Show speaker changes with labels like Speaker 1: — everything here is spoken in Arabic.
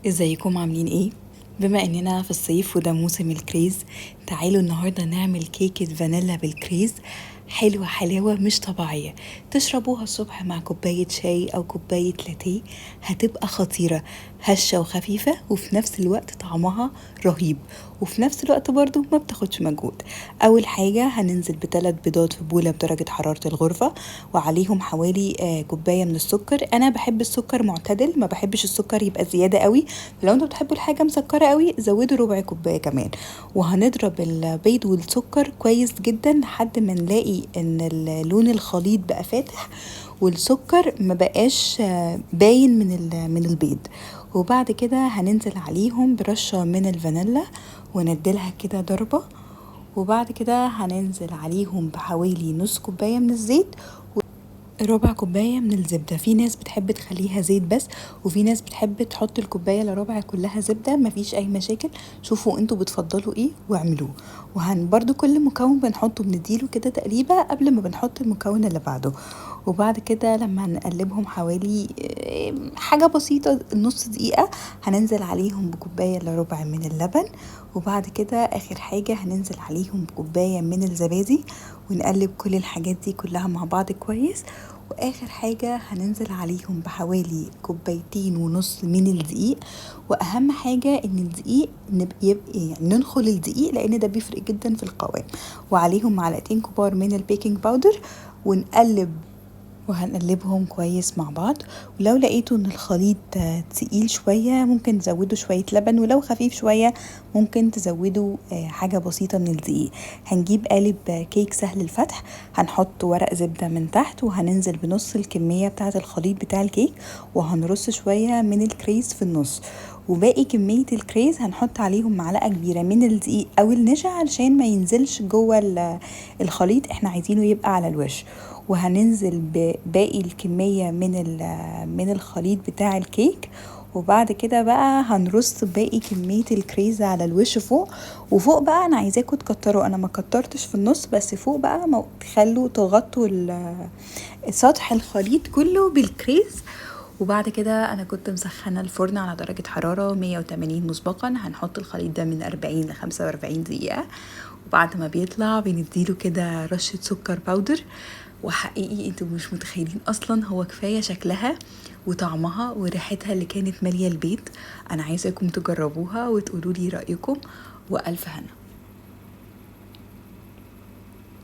Speaker 1: ازيكم عاملين ايه؟ بما اننا في الصيف وده موسم الكريز، تعالوا النهاردة نعمل كيكة فانيلا بالكريز. حلوة حلاوة مش طبيعية. تشربوها الصبح مع كوباية شاي او كوباية لاتيه، هتبقى خطيرة، هشة وخفيفة وفي نفس الوقت طعمها رهيب، وفي نفس الوقت برضو ما بتاخدش مجهود. اول حاجة هننزل ب3 بيضات في بولة بدرجة حرارة الغرفة، وعليهم حوالي كوباية من السكر. انا بحب السكر معتدل، ما بحبش السكر يبقى زيادة قوي. لو انتوا بتحبوا الحاجة مسكرة قوي زودوا ربع كوباية كمان. وهنضرب البيض والسكر كويس جدا لحد ما نلاقي ان لون الخليط بقى فاتح، والسكر ما بقاش باين من البيض. وبعد كده هننزل عليهم برشة من الفانيلا ونديلها كده ضربة. وبعد كده هننزل عليهم بحوالي نص كوباية من الزيت، ربع كوباية من الزبدة. في ناس بتحب تخليها زيت بس، وفي ناس بتحب تحط الكوباية لربع كلها زبدة، مفيش اي مشاكل. شوفوا انتوا بتفضلوا ايه واعملوه. برضو كل مكون بنحطه بنديله كده تقريبا قبل ما بنحط المكون اللي بعده. وبعد كده لما نقلبهم حوالي حاجة بسيطة نص دقيقة، هننزل عليهم بكوباية الا ربع من اللبن. وبعد كده اخر حاجة هننزل عليهم بكوباية من الزبادي، ونقلب كل الحاجات دي كلها مع بعض كويس. واخر حاجة هننزل عليهم بحوالي 2.5 كوباية من الدقيق. واهم حاجة ان الدقيق يبقى يعني ننخل الدقيق لان ده بيفرق جدا في القوام. وعليهم 2 معلقة كبار من البيكنج باودر، ونقلب وهنقلبهم كويس مع بعض. ولو لقيتوا ان الخليط تقيل شوية ممكن تزودوا شوية لبن، ولو خفيف شوية ممكن تزودوا حاجة بسيطة من الدقيق. هنجيب قالب كيك سهل الفتح، هنحط ورق زبدة من تحت، وهننزل بنص الكمية بتاعة الخليط بتاع الكيك، وهنرص شوية من الكريز في النص. وباقي كمية الكريز هنحط عليهم معلقة كبيرة من الدقيق او النشا علشان ما ينزلش جوه الخليط، احنا عايزينه يبقى على الوش. وهننزل بباقي الكمية من الخليط بتاع الكيك. وبعد كده بقى هنرص باقي كمية الكريز على الوش فوق. وفوق بقى انا عايزاكم تكتروا، انا ما كترتش في النص، بس فوق بقى تخلوا تغطوا سطح الخليط كله بالكريز. وبعد كده انا كنت مسخنه الفرن على درجه حراره 180 مسبقا. هنحط الخليط ده من 40 ل 45 دقيقه، وبعد ما بيطلع بنديله كده رشه سكر باودر. وحقيقي انتوا مش متخيلين اصلا، هو كفايه شكلها وطعمها وريحتها اللي كانت ماليه البيت. انا عايزاكم تجربوها وتقولوا لي رايكم، والف هنا.